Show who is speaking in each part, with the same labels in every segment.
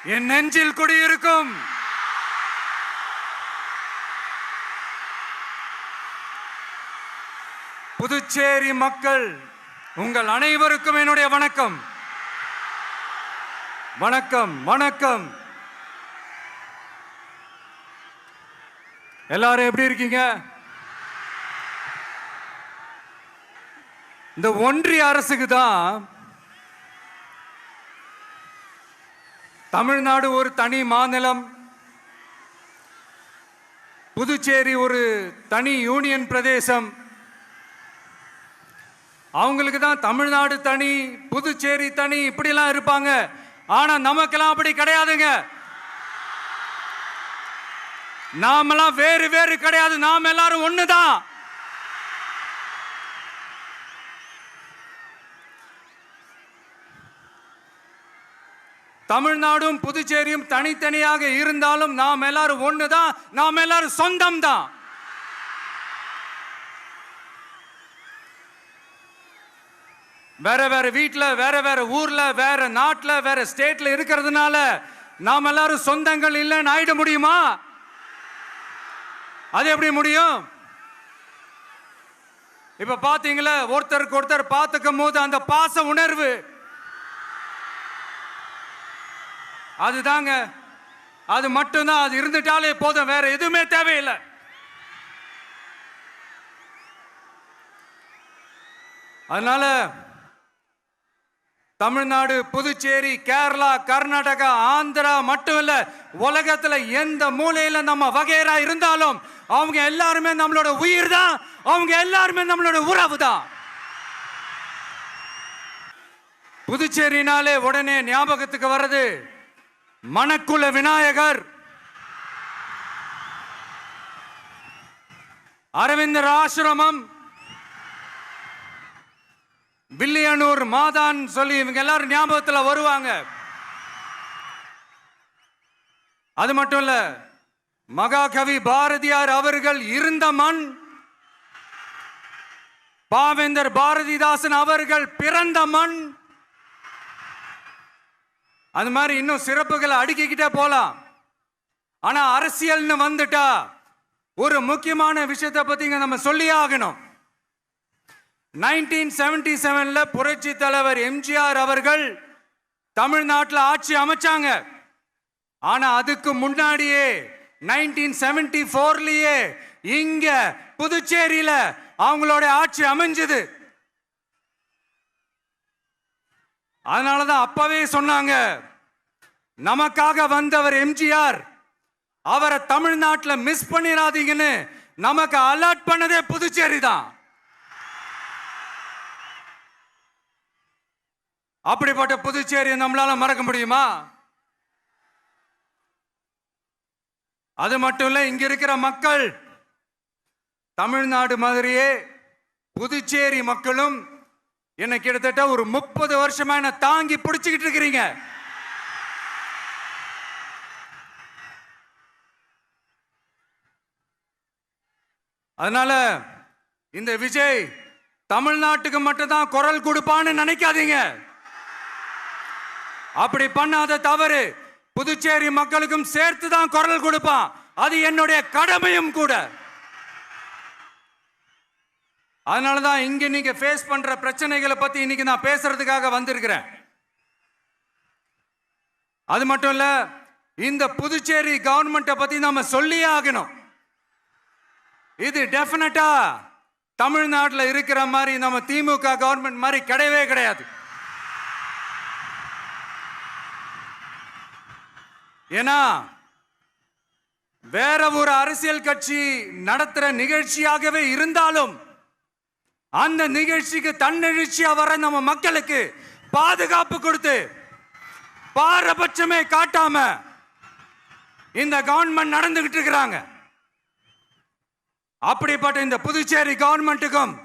Speaker 1: என் நெஞ்சில் குடியிருக்கும் புதுச்சேரி மக்கள் உங்கள் அனைவருக்கும் என்னுடைய வணக்கம். வணக்கம் வணக்கம். எல்லாரும் எப்படி இருக்கீங்க? இந்த ஒன்றிய அரசுக்கு தான் தமிழ்நாடு ஒரு தனி மாநிலம், புதுச்சேரி ஒரு தனி யூனியன் பிரதேசம். அவங்களுக்கு தான் தமிழ்நாடு தனி, புதுச்சேரி தனி, இப்படிலாம் இருப்பாங்க. ஆனா நமக்கெல்லாம் அப்படி கிடையாதுங்க. நாமெல்லாம் வேறு வேறு கிடையாது. நாம் எல்லாரும் ஒண்ணுதான். தமிழ்நாடும் புதுச்சேரியும் தனித்தனியாக இருந்தாலும் நாம் எல்லாரும் ஒண்ணுதான். நாம் எல்லாரும் சொந்தம் தான். வேற வேற வீட்டுல, வேற வேற ஊர்ல, வேற நாட்டுல, வேற ஸ்டேட்ல இருக்கிறதுனால நாம் எல்லாரும் சொந்தங்கள் இல்லைன்னு ஆயிட முடியுமா? அது எப்படி முடியும்? இப்ப பாத்தீங்களா, ஒருத்தருக்கு ஒருத்தர் பார்த்துக்கும் போது அந்த பாச உணர்வு, அதுதாங்க, அது மட்டும்தான். அது இருந்துட்டாலே போதும், வேற எதுவுமே தேவையில்லை. அதனால தமிழ்நாடு, புதுச்சேரி, கேரளா, கர்நாடகா, ஆந்திரா மட்டும் இல்ல, உலகத்துல எந்த மூலையில நம்ம வகைரா இருந்தாலும் அவங்க எல்லாருமே நம்மளோட உயிர் தான். அவங்க எல்லாருமே நம்மளோட உறவு தான். புதுச்சேரினாலே உடனே ஞாபகத்துக்கு வர்றது மணக்குள விநாயகர், அரவிந்தர் ஆசிரமம், வில்லியனூர் மாதான் சொல்லி இவங்க எல்லாரும் ஞாபகத்தில் வருவாங்க. அது மட்டும் இல்ல, மகாகவி பாரதியார் அவர்கள் இருந்த மண், பாவேந்தர் பாரதிதாசன் அவர்கள் பிறந்த மண். அது மாதிரி இன்னும் சிறப்புகளை அடுக்கிக்கிட்டே போலாம். ஆனா அரசியல்னு வந்துட்டா ஒரு முக்கியமான விஷயத்தை பத்தி நம்ம சொல்லியே ஆகணும். 1977 புரட்சி தலைவர் எம்ஜிஆர் அவர்கள் தமிழ்நாட்டில் ஆட்சி அமைச்சாங்க. ஆனா அதுக்கு முன்னாடியே 1974லயே இங்க புதுச்சேரியில அவங்களோட ஆட்சி அமைஞ்சது. அதனாலதான் அப்பவே சொன்னாங்க, நமக்காக வந்தவர் எம்ஜிஆர், அவரை தமிழ்நாட்டில் மிஸ் பண்ணிடாதீங்கன்னு நமக்கு அலர்ட் பண்ணதே புதுச்சேரி தான். அப்படிப்பட்ட புதுச்சேரியை நம்மளால மறக்க முடியுமா? அது மட்டும் இல்ல, இங்க இருக்கிற மக்கள் தமிழ்நாடு மாதிரியே புதுச்சேரி மக்களும் என்ன கிட்டத்தட்ட ஒரு 30 வருஷமா என்ன தாங்கி பிடிச்சுக்கிட்டு இருக்கிறீங்க. அதனால இந்த விஜய் தமிழ்நாட்டுக்கு மட்டும்தான் குரல் கொடுப்பான்னு நினைக்காதீங்க. அப்படி பண்ணாத தவறு. புதுச்சேரி மக்களுக்கும் சேர்த்து தான் குரல் கொடுப்பான். அது என்னுடைய கடமையும் கூட. அதனாலதான் இங்க நீங்க ஃபேஸ் பண்ற பிரச்சனைகளை பத்தி இன்னைக்கு நான் பேசுறதுக்காக வந்திருக்கிறேன். அது மட்டும் இல்ல, இந்த புதுச்சேரி கவர்மெண்ட்டை பத்தி நாம சொல்லியே ஆகணும். இது டெஃபினட்டா தமிழ்நாட்டில் இருக்கிற மாதிரி நம்ம திமுக கவர்மெண்ட் மாதிரி கிடையவே கிடையாது. ஏன்னா வேற ஒரு அரசியல் கட்சி நடத்துற நிகழ்ச்சியாகவே இருந்தாலும் அந்த நிகழ்ச்சிக்கு தன்னெழுச்சியா வர நம்ம மக்களுக்கு பாதுகாப்பு கொடுத்து பாரபட்சமே காட்டாம இந்த கவர்மெண்ட் நடந்துகிட்டு இருக்கிறாங்க. அப்படிப்பட்ட இந்த புதுச்சேரி கவர்மெண்ட்டுக்கும்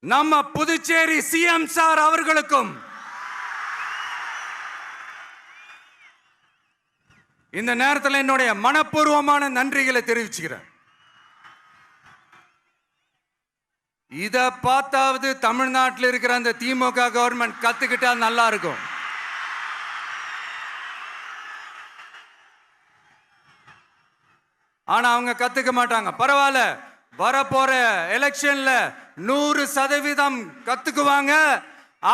Speaker 1: நம்ம புதுச்சேரி சிஎம் சார் அவர்களுக்கும் இந்த நேரத்தில் என்னுடைய மனப்பூர்வமான நன்றிகளை தெரிவிச்சுக்கிறேன். இத பார்த்தாவது தமிழ்நாட்டில் இருக்கிற அந்த திமுக கவர்மெண்ட் கத்துக்கிட்டா நல்லா இருக்கும். ஆனா அவங்க கத்துக்க மாட்டாங்க. பரவாயில்ல, வரப்போற எலெக்ஷன்ல 100% கத்துக்குவாங்க.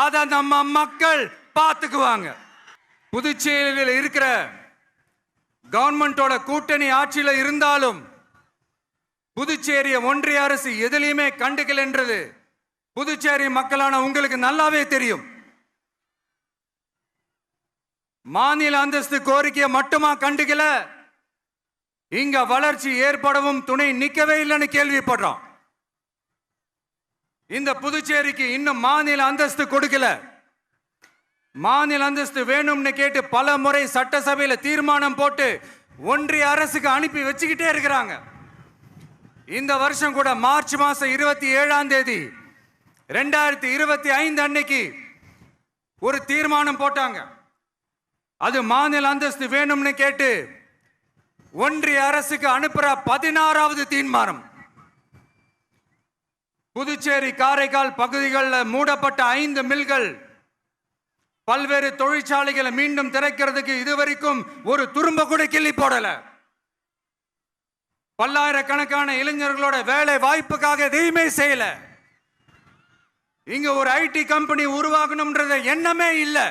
Speaker 1: அத நம்ம மக்கள் பார்த்துக்குவாங்க. புதுச்சேரியில் இருக்கிற கவர்மெண்டோட கூட்டணி ஆட்சியில இருந்தாலும் புதுச்சேரிய ஒன்றிய அரசு எதிலையுமே கண்டுக்கல் என்றது புதுச்சேரி மக்களான உங்களுக்கு நல்லாவே தெரியும். மாநில அந்தஸ்து கோரிக்கையை மட்டுமா கண்டுக்கல, இங்க வளர்ச்சி ஏற்படவும் துணை நிக்கவே இல்லைன்னு கேள்விப்படுறோம். இந்த புதுச்சேரிக்கு இன்னும் மாநில அந்தஸ்து கொடுக்கல. மாநில அந்தஸ்து வேணும்னு கேட்டு பல முறை சட்டசபையில தீர்மானம் போட்டு ஒன்றிய அரசுக்கு அனுப்பி வச்சுக்கிட்டே இருக்கிறாங்க. இந்த வருஷம் கூட மார்ச் மாசம் 27ஆம் தேதி 2025 அன்னைக்கு ஒரு தீர்மானம் போட்டாங்க. அது மாநில அந்தஸ்து வேணும்னு கேட்டு ஒன்றிய அரசுக்கு அனுப்புற 16வது தீர்மானம். புதுச்சேரி காரைக்கால் பகுதிகளில் மூடப்பட்ட 5 மில்கள், பல்வேறு தொழிற்சாலைகளை மீண்டும் திறக்கிறதுக்கு இதுவரைக்கும் ஒரு துரும்ப கூட கிள்ளி போடல. பல்லாயிரக்கணக்கான இளைஞர்களோட வேலை வாய்ப்புக்காக எதையுமே செய்யல. இங்க ஒரு ஐடி கம்பெனி உருவாகணும்ன்றது எண்ணமே இல்லை.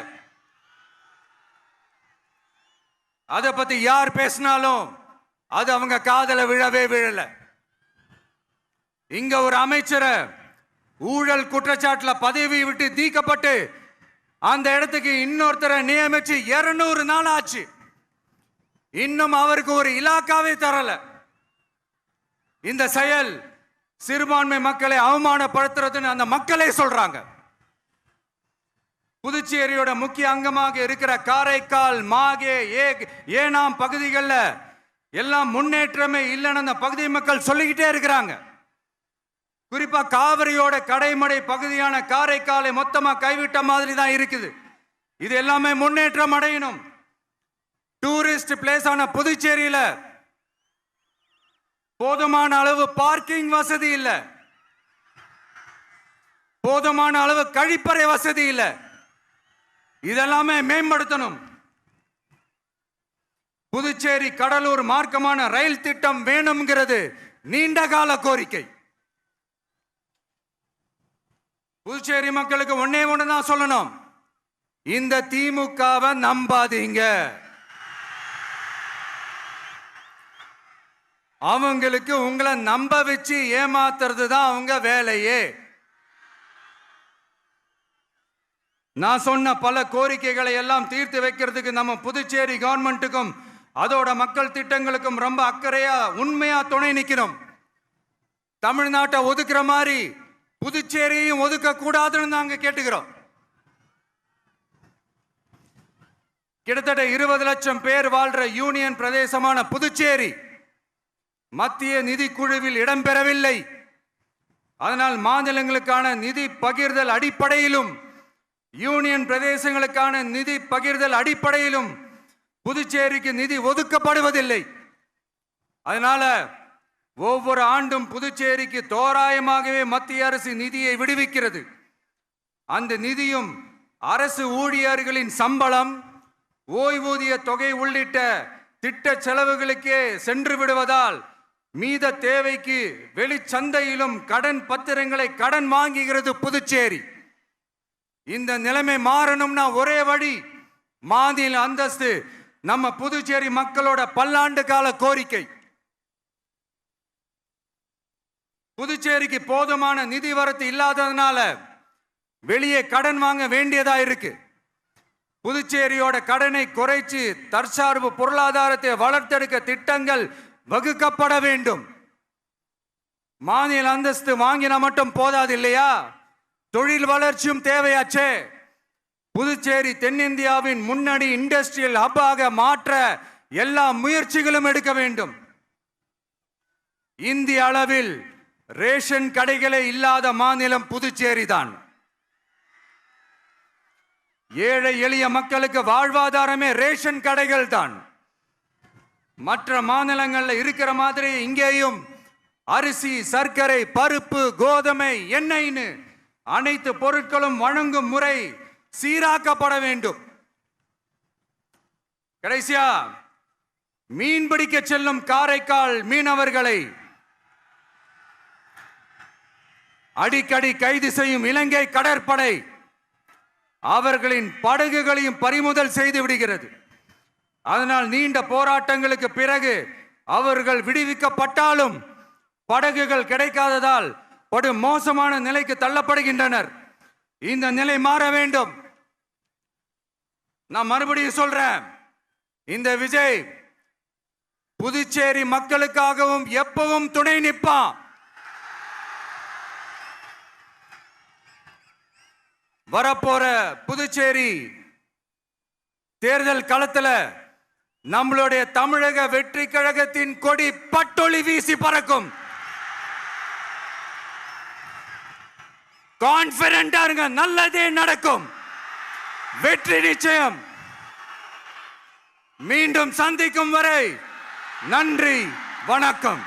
Speaker 1: அதை பத்தி யார் பேசினாலும் அது அவங்க காதல விழவே விழல. இங்க ஒரு அமைச்சரை ஊழல் குற்றச்சாட்டுல பதவி விட்டு நீக்கப்பட்டு அந்த இடத்துக்கு இன்னொருத்தரை நியமிச்சு 200 நாள் ஆச்சு. இன்னும் அவருக்கு ஒரு இலாக்காவே தரல. இந்த செயல் சிறுபான்மை மக்களை அவமானப்படுத்துறதுன்னு அந்த மக்களே சொல்றாங்க. புதுச்சேரியோட முக்கிய அங்கமாக இருக்கிற காரைக்கால், மாகே, ஏனாம் பகுதிகளில் எல்லாம் முன்னேற்றமே இல்லைன்னு அந்த பகுதி மக்கள் சொல்லிக்கிட்டே இருக்கிறாங்க. குறிப்பா காவிரியோட கடைமடை பகுதியான காரைக்காலை மொத்தமா கைவிட்ட மாதிரி தான் இருக்குது. இது எல்லாமே முன்னேற்றம் அடையணும். டூரிஸ்ட் பிளேஸ் ஆன புதுச்சேரியில போதுமான அளவு பார்க்கிங் வசதி இல்ல, போதுமான அளவு கழிப்பறை வசதி இல்ல. இதெல்லாமே மேம்படுத்தணும். புதுச்சேரி கடலூர் மார்க்கமான ரயில் திட்டம் வேணும்ங்கிறது நீண்ட கால கோரிக்கை. புதுச்சேரி மக்களுக்கு ஒன்னே ஒண்ணுதான் சொல்லணும், இந்த திமுகவை நம்பாதீங்க. அவங்களுக்கு உங்களை நம்ப வச்சு ஏமாத்துறது தான் அவங்க வேலையே. நான் சொன்ன பல கோரிக்கைகளை எல்லாம் தீர்த்து வைக்கிறதுக்கு நம்ம புதுச்சேரி கவர்மெண்ட்டுக்கும் அதோட மக்கள் திட்டங்களுக்கும் ரொம்ப அக்கறையா உண்மையா துணை நிற்கணும். தமிழ்நாட்டை ஒதுக்குற மாதிரி புதுச்சேரியும் ஒதுக்க கூடாதுன்னு நாங்க கேட்டுக்கிறோம். கிட்டத்தட்ட 20 லட்சம் பேர் வாழ்ற யூனியன் பிரதேசமான புதுச்சேரி மத்திய நிதி குழுவில் இடம்பெறவில்லை. அதனால் மாநிலங்களுக்கான நிதி பகிர்தல் அடிப்படையிலும் யூனியன் பிரதேசங்களுக்கான நிதி பகிர்தல் அடிப்படையிலும் புதுச்சேரிக்கு நிதி ஒதுக்கப்படுவதில்லை. அதனால ஒவ்வொரு ஆண்டும் புதுச்சேரிக்கு தோராயமாகவே மத்திய அரசு நிதியை விடுவிக்கிறது. அந்த நிதியும் அரசு ஊழியர்களின் சம்பளம், ஓய்வூதிய தொகை உள்ளிட்ட திட்ட செலவுகளுக்கே சென்று விடுவதால் மீத தேவைக்கு வெளிச்சந்தையிலும் கடன் பத்திரங்களை கடன் வாங்குகிறது புதுச்சேரி. இந்த நிலைமை மாறணும்னா ஒரே வழி, மாநில அந்தஸ்து நம்ம புதுச்சேரி மக்களோட பல்லாண்டு கால கோரிக்கை. புதுச்சேரிக்கு போதுமான நிதி வரத்து இல்லாததுனால வெளியே கடன் வாங்க வேண்டியதா இருக்கு. புதுச்சேரியோட கடனை குறைச்சு தற்சார்பு பொருளாதாரத்தை வளர்த்தெடுக்க திட்டங்கள் வகுக்கப்பட வேண்டும். மாநில அந்தஸ்து வாங்கினா மட்டும் போதாது இல்லையா, தொழில் வளர்ச்சியும் தேவையாச்சே. புதுச்சேரி தென்னிந்தியாவின் முன்னணி இண்டஸ்ட்ரியல் ஹப்பாக மாற்ற எல்லா முயற்சிகளும் எடுக்க வேண்டும். இந்திய அளவில் ரேஷன் கடைகளே இல்லாத மாநிலம் புதுச்சேரி தான். ஏழை எளிய மக்களுக்கு வாழ்வாதாரமே ரேஷன் கடைகள் தான். மற்ற மாநிலங்கள்ல இருக்கிற மாதிரி இங்கேயும் அரிசி, சர்க்கரை, பருப்பு, கோதுமை, எண்ணெய்னு அனைத்து பொருட்களும் வழங்கும் முறை சீராக்கப்பட வேண்டும். கடைசியா மீன்பிடிக்க செல்லும் காரைக்கால் மீனவர்களை அடிக்கடி கைது செய்யும் இலங்கை கடற்படை அவர்களின் படகுகளையும் பறிமுதல் செய்து விடுகிறது. அதனால் நீண்ட போராட்டங்களுக்கு பிறகு அவர்கள் விடுவிக்கப்பட்டாலும் படகுகள் கிடைக்காததால் படு மோசமான நிலைக்கு தள்ளப்படுகின்றனர். இந்த நிலை மாற வேண்டும். நான் மறுபடியும் சொல்றேன், இந்த விஜய் புதுச்சேரி மக்களுக்காகவும் எப்பவும் துணை நிற்பான். வரப்போற புதுச்சேரி தேர்தல் களத்துல நம்மளுடைய தமிழக வெற்றி கழகத்தின் கொடி பட்டொளி வீசி பறக்கும். கான்பிடென்டா இருங்க, நல்லதே நடக்கும். வெற்றி நிச்சயம். மீண்டும் சந்திக்கும் வரை நன்றி, வணக்கம்.